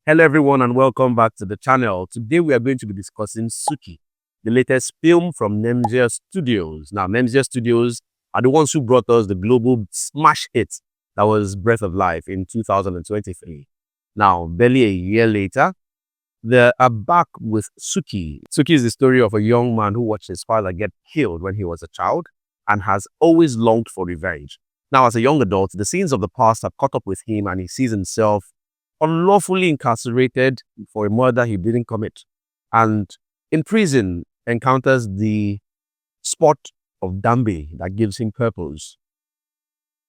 Hello everyone and welcome back to the channel. Today we are going to be discussing Suky, the latest film from Nemzia Studios. Now Nemzia Studios are the ones who brought us the global smash hit that was Breath of Life in 2023. Now, barely a year later, they are back with Suky. Suky is the story of a young man who watched his father get killed when he was a child and has always longed for revenge. Now, as a young adult, the scenes of the past have caught up with him and he sees himself unlawfully incarcerated for a murder he didn't commit. And in prison, encounters the spot of Dambe that gives him purpose.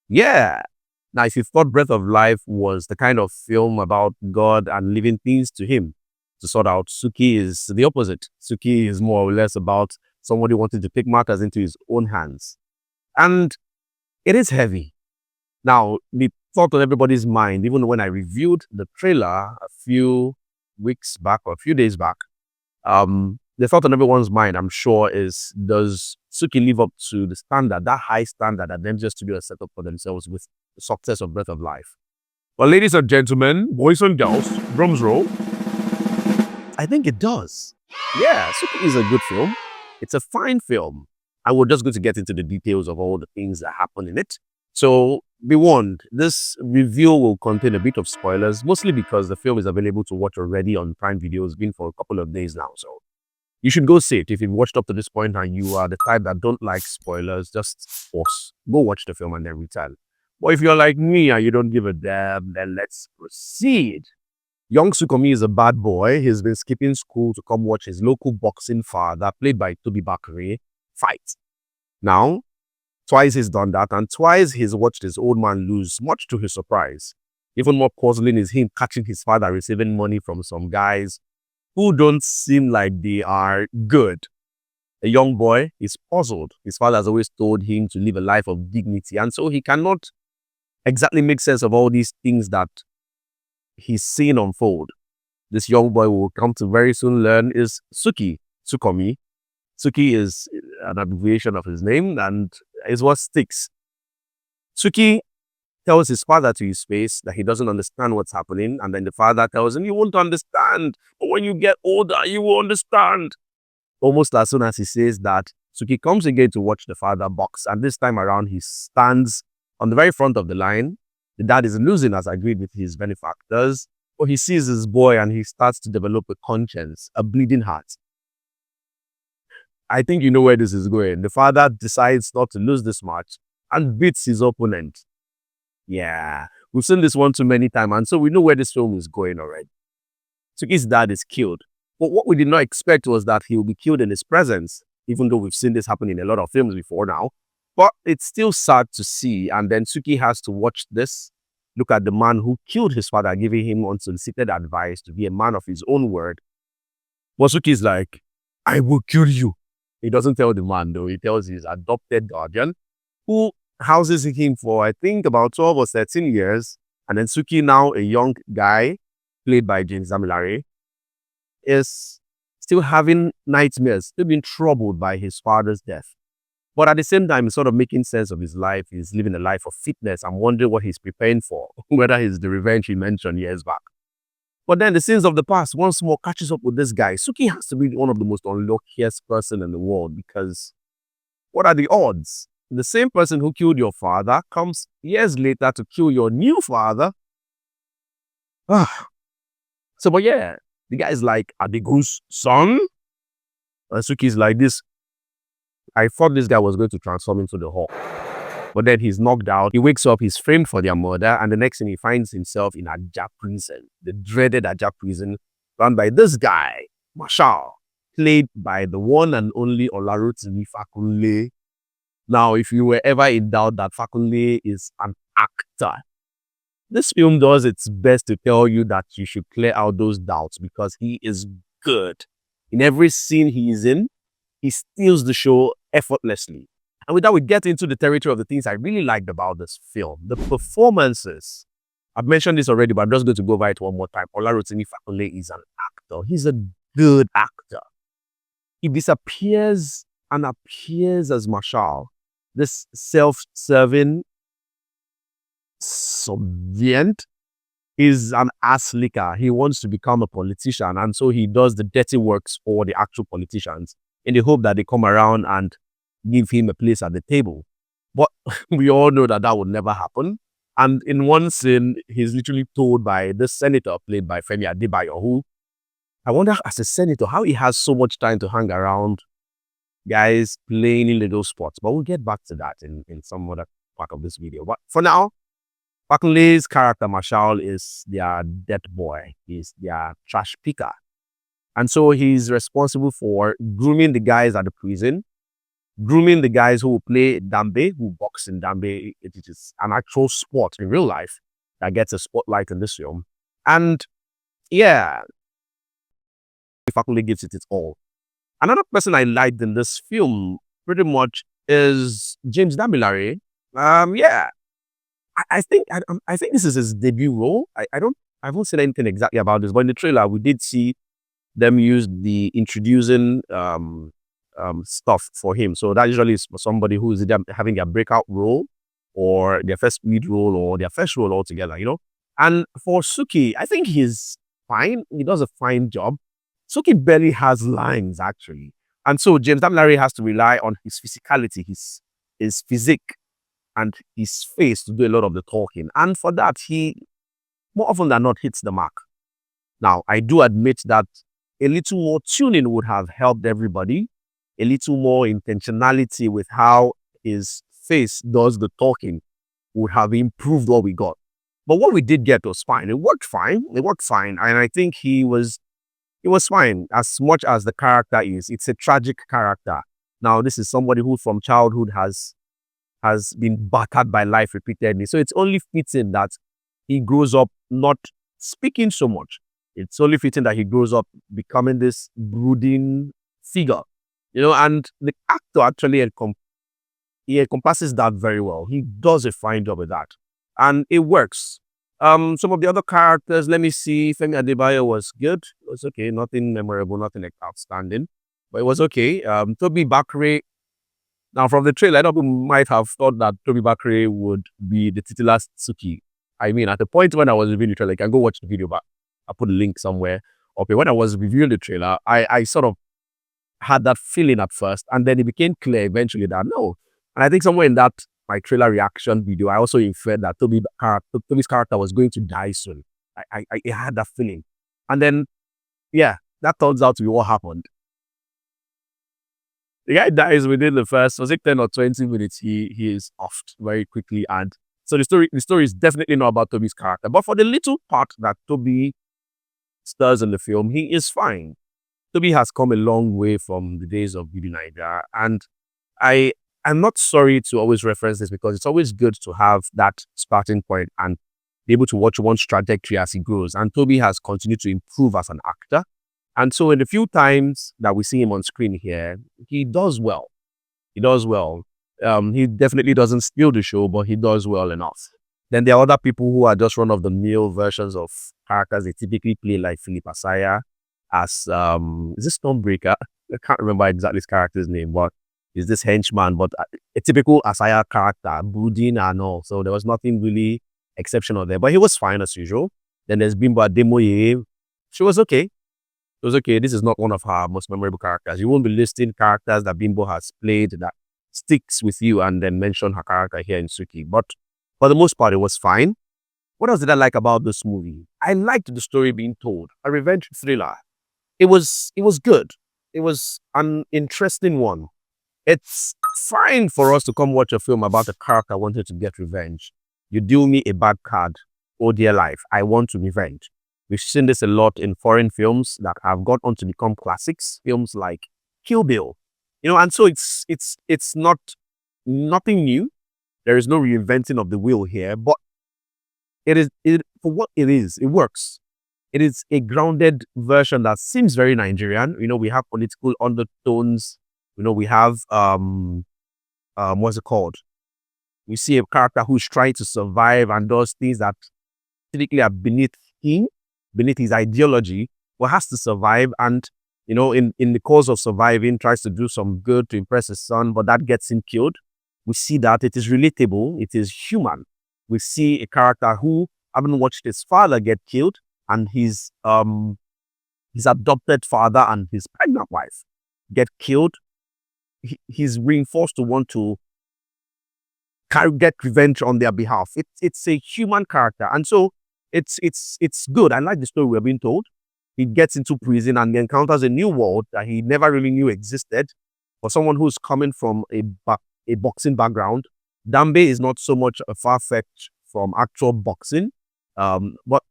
Yeah. Now, if you thought Breath of Life was the kind of film about God and leaving things to him to sort out, Suky is the opposite. Suky is more or less about somebody wanting to take matters into his own hands. And it is heavy. Now, the thought on everybody's mind, even when I reviewed the trailer a few weeks back or a few days back, the thought on everyone's mind, I'm sure, is does Suky live up to the standard, that high standard that Nemzia Studio has set up for themselves with the success of Breath of Life? Well, ladies and gentlemen, boys and girls, drums roll. I think it does. Yeah, Suky is a good film. It's a fine film. And we're just going to get into the details of all the things that happen in it. So be warned, this review will contain a bit of spoilers, mostly because the film is available to watch already on Prime Video. It's been for a couple of days now. So you should go see it. If you've watched up to this point and you are the type that don't like spoilers, just pause. Go watch the film and then return. But if you're like me and you don't give a damn, then let's proceed. Young Sunkanmi is a bad boy. He's been skipping school to come watch his local boxing father, played by Tobi Bakre, fight. Now, twice he's done that, and twice he's watched his old man lose, much to his surprise. Even more puzzling is him catching his father receiving money from some guys who don't seem like they are good. A young boy is puzzled. His father has always told him to live a life of dignity, and so he cannot exactly make sense of all these things that he's seen unfold. This young boy will come to very soon learn is Sunkanmi. Suky is an abbreviation of his name and is what sticks. Suky tells his father to his face that he doesn't understand what's happening, and then the father tells him, "You won't understand, but when you get older, you will understand." Almost as soon as he says that, Suky comes again to watch the father box, and this time around he stands on the very front of the line. The dad is losing as agreed with his benefactors, but he sees his boy and he starts to develop a conscience, a bleeding heart. I think you know where this is going. The father decides not to lose this match and beats his opponent. Yeah, we've seen this one too many times, and so we know where this film is going already. Suky's dad is killed. But what we did not expect was that he will be killed in his presence, even though we've seen this happen in a lot of films before now. But it's still sad to see, and then Suky has to watch this, look at the man who killed his father, giving him unsolicited advice to be a man of his own word. But Suky's like, "I will kill you." He doesn't tell the man though, he tells his adopted guardian, who houses him for, I think, about 12 or 13 years. And then Suky, now a young guy, played by James Damilare, is still having nightmares, still being troubled by his father's death. But at the same time, he's sort of making sense of his life. He's living a life of fitness. I'm wondering what he's preparing for, whether it's the revenge he mentioned years back. But then the sins of the past once more catches up with this guy. Suky has to be one of the most unluckiest person in the world, because what are the odds? The same person who killed your father comes years later to kill your new father. So, but yeah, the guy is like, "Adigus, son." And Suky's like this. I thought this guy was going to transform into the Hulk. But then he's knocked out. He wakes up, he's framed for their murder, and the next thing he finds himself in Aja prison, the dreaded Aja prison, run by this guy, Marshall, played by the one and only Olarotimi Fakunle. Now, if you were ever in doubt that Fakunle is an actor, this film does its best to tell you that you should clear out those doubts, because he is good. In every scene he is in, he steals the show effortlessly. And with that, we get into the territory of the things I really liked about this film. The performances. I've mentioned this already, but I'm just going to go over it one more time. Olarotimi Fakunle is an actor. He's a good actor. He disappears and appears as Marshall, this self-serving, subservient, He's an ass licker. He wants to become a politician. And so he does the dirty works for the actual politicians in the hope that they come around and give him a place at the table. But we all know that that would never happen. And in one scene, he's literally told by this senator played by Femi Adebayo, who I wonder as a senator how he has so much time to hang around guys playing in little sports. But we'll get back to that in some other part of this video. But for now, Fakunle's character, Marshall, is their dead boy. He's their trash picker. And so he's responsible for grooming the guys at the prison, grooming the guys who play Dambe, who box in Dambe. It is an actual sport in real life that gets a spotlight in this film. And yeah, Fakunle gives it its all. Another person I liked in this film pretty much is James Damilare. Yeah, I think this is his debut role. I haven't seen anything exactly about this, but in the trailer we did see them use the introducing stuff for him. So that usually is for somebody who is either having a breakout role or their first lead role or their first role altogether, you know. And for Suky, I think he's fine. He does a fine job. Suky barely has lines actually, and so James Damilare has to rely on his physicality, his physique, and his face to do a lot of the talking. And for that, he more often than not hits the mark. Now, I do admit that a little more tuning would have helped everybody, a little more intentionality with how his face does the talking would have improved what we got. But what we did get was fine. It worked fine. It worked fine. And I think it was fine as much as the character is. It's a tragic character. Now, this is somebody who from childhood has been battered by life repeatedly. So it's only fitting that he grows up not speaking so much. It's only fitting that he grows up becoming this brooding figure, you know, and the actor actually he encompasses that very well. He does a fine job with that. And it works. Some of the other characters, let me see. Femi Adebayo was good. It was okay. Nothing memorable, nothing like outstanding. But it was okay. Tobi Bakre. Now, from the trailer, I know people might have thought that Tobi Bakre would be the titular Suky. I mean, at the point when I was reviewing the trailer, you can go watch the video, but I'll put a link somewhere. Okay, when I was reviewing the trailer, I sort of had that feeling at first, and then it became clear eventually that no. And I think somewhere in that my trailer reaction video, I also inferred that Tobi's character was going to die soon. I had that feeling. And then, yeah, that turns out to be what happened. The guy dies within the first, was it 10 or 20 minutes? He is offed very quickly. And so the story is definitely not about Tobi's character. But for the little part that Tobi stars in the film, he is fine. Tobi has come a long way from the days of Beauty Niger. And I'm not sorry to always reference this because it's always good to have that starting point and be able to watch one's trajectory as he grows. And Tobi has continued to improve as an actor. And so in the few times that we see him on screen here, he does well. He does well. He definitely doesn't steal the show, but he does well enough. Then there are other people who are just run-of-the-mill versions of characters they typically play, like Philip Asaya as, is this Stormbreaker? I can't remember exactly his character's name, but is this henchman, but a typical Asaya character, brooding and all. So there was nothing really exceptional there, but he was fine as usual. Then there's Bimbo Ademoye. She was okay. It was okay. This is not one of her most memorable characters. You won't be listing characters that Bimbo has played that sticks with you and then mention her character here in Suky. But for the most part, it was fine. What else did I like about this movie? I liked the story being told. A revenge thriller. It was good. It was an interesting one. It's fine for us to come watch a film about a character wanting to get revenge. You deal me a bad card. Oh dear life, I want to revenge. We've seen this a lot in foreign films that have gone on to become classics. Films like Kill Bill, you know, and so it's not nothing new. There is no reinventing of the wheel here, but it for what it is. It works. It is a grounded version that seems very Nigerian. You know, we have political undertones. You know, we have what's it called? We see a character who's trying to survive and does things that typically are beneath him, beneath his ideology, but has to survive. And, you know, in the course of surviving, tries to do some good to impress his son, but that gets him killed. We see that it is relatable. It is human. We see a character who having watched his father get killed and his adopted father and his pregnant wife get killed, he's reinforced to want to get revenge on their behalf. It's a human character, and so it's good. I like the story we're being told. He gets into prison and encounters a new world that he never really knew existed. For someone who's coming from a boxing background, Dambe is not so much a far-fetched from actual boxing, but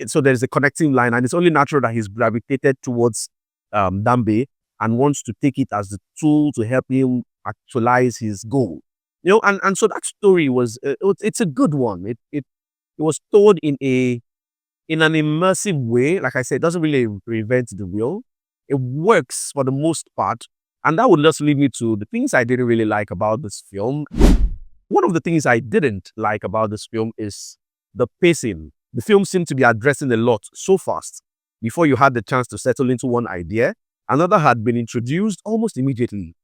so there's a connecting line, and it's only natural that he's gravitated towards Dambe and wants to take it as the tool to help him actualize his goal. And so that story it's a good one. It was told in an immersive way. Like I said, it doesn't really reinvent the wheel. It works for the most part. And that would just lead me to the things I didn't really like about this film. One of the things I didn't like about this film is the pacing. The film seemed to be addressing a lot so fast. Before you had the chance to settle into one idea, another had been introduced almost immediately.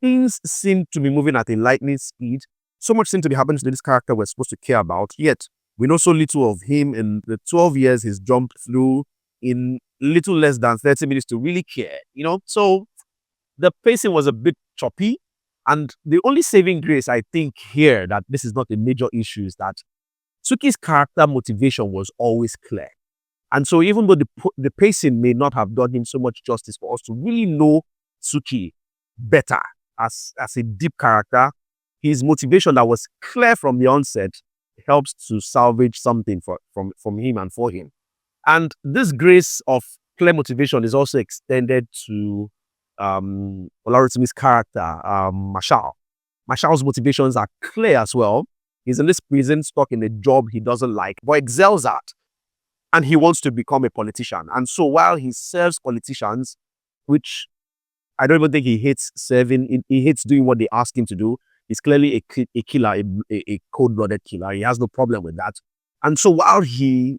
Things seemed to be moving at a lightning speed. So much seemed to be happening to this character we're supposed to care about, yet we know so little of him in the 12 years he's jumped through in little less than 30 minutes to really care, So the pacing was a bit choppy, and the only saving grace I think here that this is not a major issue is that Suki's character motivation was always clear. And so even though the pacing may not have done him so much justice for us to really know Suky better as a deep character, his motivation that was clear from the onset helps to salvage something from him and for him. And this grace of clear motivation is also extended to Olarotimi's character, Marshall. Marshall's motivations are clear as well. He's in this prison, stuck in a job he doesn't like, but excels at. And he wants to become a politician. And so while he serves politicians, which I don't even think he hates serving, he hates doing what they ask him to do. He's clearly a killer, a cold-blooded killer. He has no problem with that. And so while he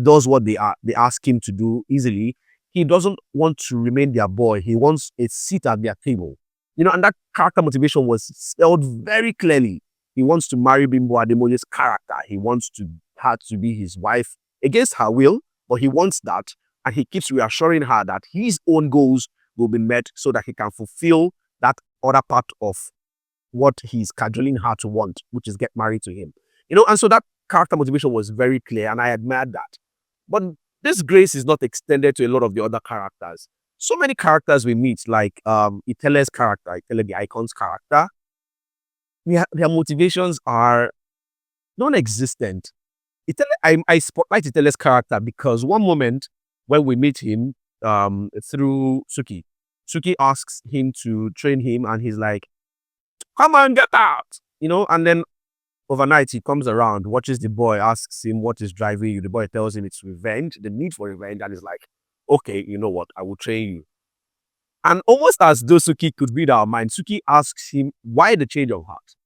does what they ask him to do easily, he doesn't want to remain their boy. He wants a seat at their table. And that character motivation was spelled very clearly. He wants to marry Bimbo Ademoye's character. He wants her to be his wife against her will, but he wants that. And he keeps reassuring her that his own goals will be met so that he can fulfill that other part of what he's cajoling her to want, which is get married to him. And so that character motivation was very clear, and I admired that. But this grace is not extended to a lot of the other characters. So many characters we meet, like Itele's character, Itele the Icon's character, their motivations are non-existent. I spotlight Itele's character because one moment when we meet him through Suky asks him to train him, and he's like, "Come on, get out!" And then overnight he comes around, watches the boy, asks him what is driving you. The boy tells him it's revenge, the need for revenge, and he's like, "Okay, you know what? I will train you." And almost as though Suky could read our mind, Suky asks him why the change of heart.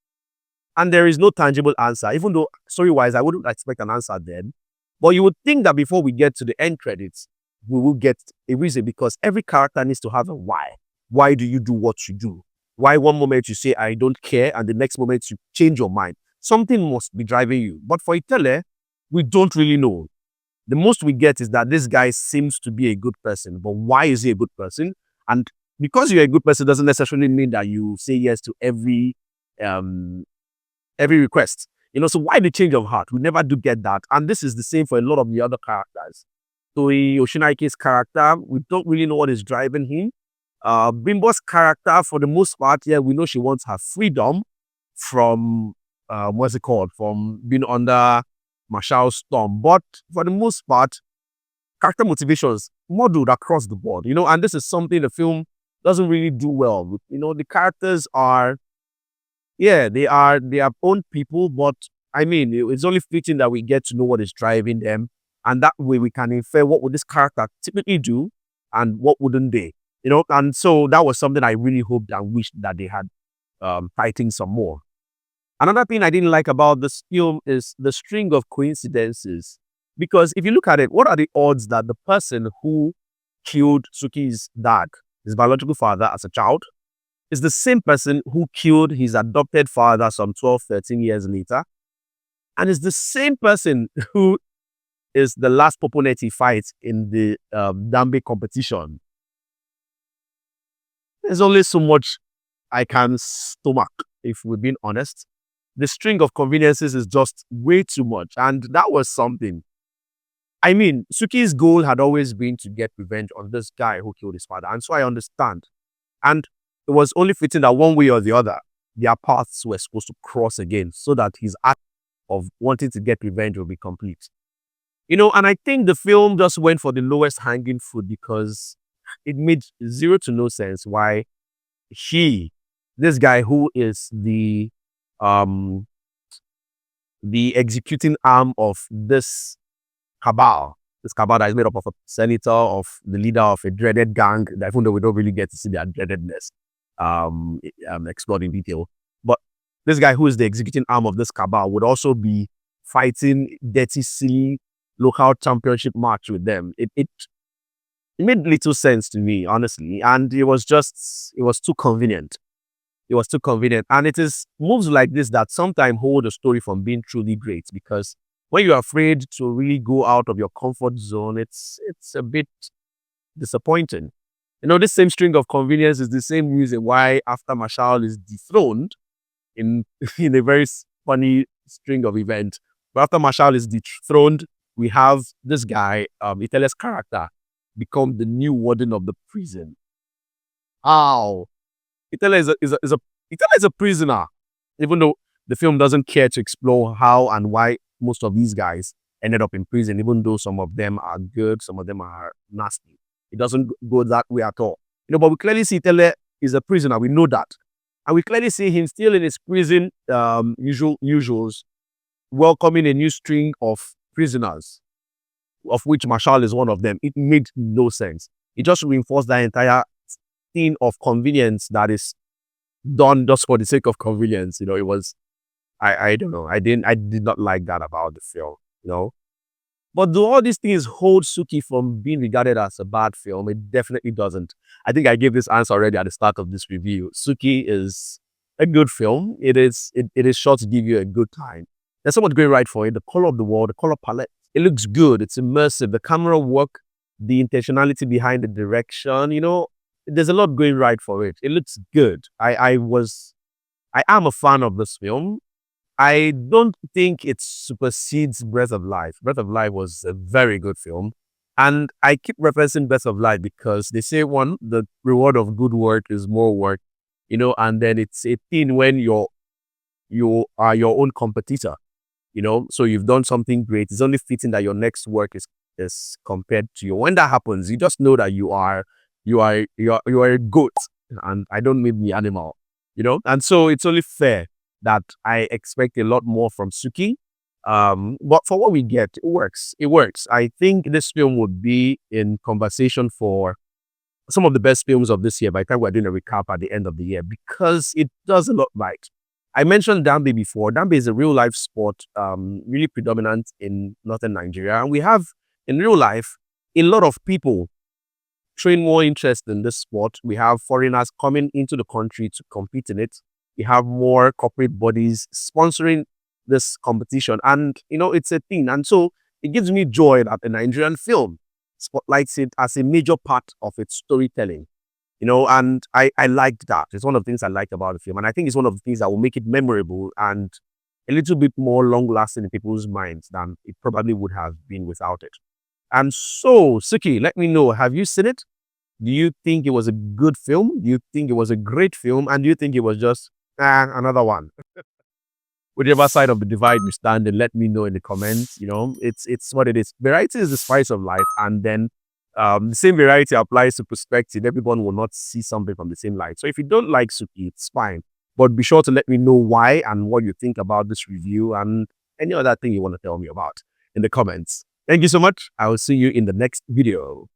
And there is no tangible answer, even though story-wise I wouldn't expect an answer then. But you would think that before we get to the end credits, we will get a reason, because every character needs to have a why. Why do you do what you do? Why one moment you say, "I don't care," and the next moment you change your mind? Something must be driving you. But for Itele, we don't really know. The most we get is that this guy seems to be a good person. But why is he a good person? And because you're a good person doesn't necessarily mean that you say yes to every request. So why the change of heart? We never do get that. And this is the same for a lot of the other characters. Toyin Oshinaike's character, we don't really know what is driving him. Bimbo's character, for the most part, we know she wants her freedom from, from being under Marshall's thumb. But for the most part, character motivations modeled across the board, and this is something the film doesn't really do well. The characters are, they are their own people, but I mean, it's only fitting that we get to know what is driving them, and that way we can infer what would this character typically do and what wouldn't they, and so that was something I really hoped and wished that they had fighting some more. Another thing I didn't like about this film is the string of coincidences, because if you look at it, what are the odds that the person who killed Suky's dad, his biological father, as a child, is the same person who killed his adopted father some 12, 13 years later? And it's the same person who is the last opponent he fights in the Dambe competition. There's only so much I can stomach, if we're being honest. The string of conveniences is just way too much. And that was something. I mean, Suki's goal had always been to get revenge on this guy who killed his father. And so I understand. And it was only fitting that one way or the other, their paths were supposed to cross again so that his act of wanting to get revenge will be complete. And I think the film just went for the lowest hanging fruit because it made zero to no sense why this guy who is um the executing arm of this cabal that is made up of a senator, of the leader of a dreaded gang, that even though we don't really get to see their dreadedness explored in detail. But this guy who is the executing arm of this cabal would also be fighting dirty, silly local championship match with them. It made little sense to me, honestly. And it was too convenient. It was too convenient. And it is moves like this that sometimes hold a story from being truly great, because when you're afraid to really go out of your comfort zone, it's a bit disappointing. This same string of convenience is the same reason why after Marshall is dethroned in in a very funny string of events. But after Marshall is dethroned, we have this guy, Itele's character, become the new warden of the prison. How? Itele Itele is a prisoner, even though the film doesn't care to explore how and why most of these guys ended up in prison, even though some of them are good, some of them are nasty. It doesn't go that way at all. But we clearly see Itele is a prisoner. We know that. And we clearly see him still in his prison usuals, welcoming a new string of prisoners, of which Marshall is one of them. It made no sense. It just reinforced that entire thing of convenience that is done just for the sake of convenience. It was, I don't know. I did not like that about the film. But do all these things hold Suky from being regarded as a bad film? It definitely doesn't. I think I gave this answer already at the start of this review. Suky is a good film. It is sure to give you a good time. There's so much going right for it. The color of the wall, the color palette, it looks good. It's immersive. The camera work, the intentionality behind the direction, there's a lot going right for it. It looks good. I am a fan of this film. I don't think it supersedes Breath of Life. Breath of Life was a very good film. And I keep referencing Breath of Life because they say, one, the reward of good work is more work, and then it's a thing when you are your own competitor, so you've done something great. It's only fitting that your next work is compared to you. When that happens, you just know that you are a goat, and I don't mean the animal, and so it's only fair that I expect a lot more from Suky. But for what we get, it works. It works. I think this film would be in conversation for some of the best films of this year by the time we're doing a recap at the end of the year, because it does a lot right. I mentioned Dambe before. Dambe is a real life sport, really predominant in northern Nigeria. And we have, in real life, a lot of people showing more interest in this sport. We have foreigners coming into the country to compete in it. We have more corporate bodies sponsoring this competition. And, it's a thing. And so it gives me joy that the Nigerian film spotlights it as a major part of its storytelling. And I liked that. It's one of the things I liked about the film. And I think it's one of the things that will make it memorable and a little bit more long-lasting in people's minds than it probably would have been without it. And so, Suky, let me know, have you seen it? Do you think it was a good film? Do you think it was a great film? And do you think it was just another one? Whichever side of the divide you stand in, let me know in the comments. It's what it is. Variety is the spice of life. And then the same variety applies to perspective. Everyone will not see something from the same light. So if you don't like Suky, it's fine. But be sure to let me know why and what you think about this review and any other thing you want to tell me about in the comments. Thank you so much. I will see you in the next video.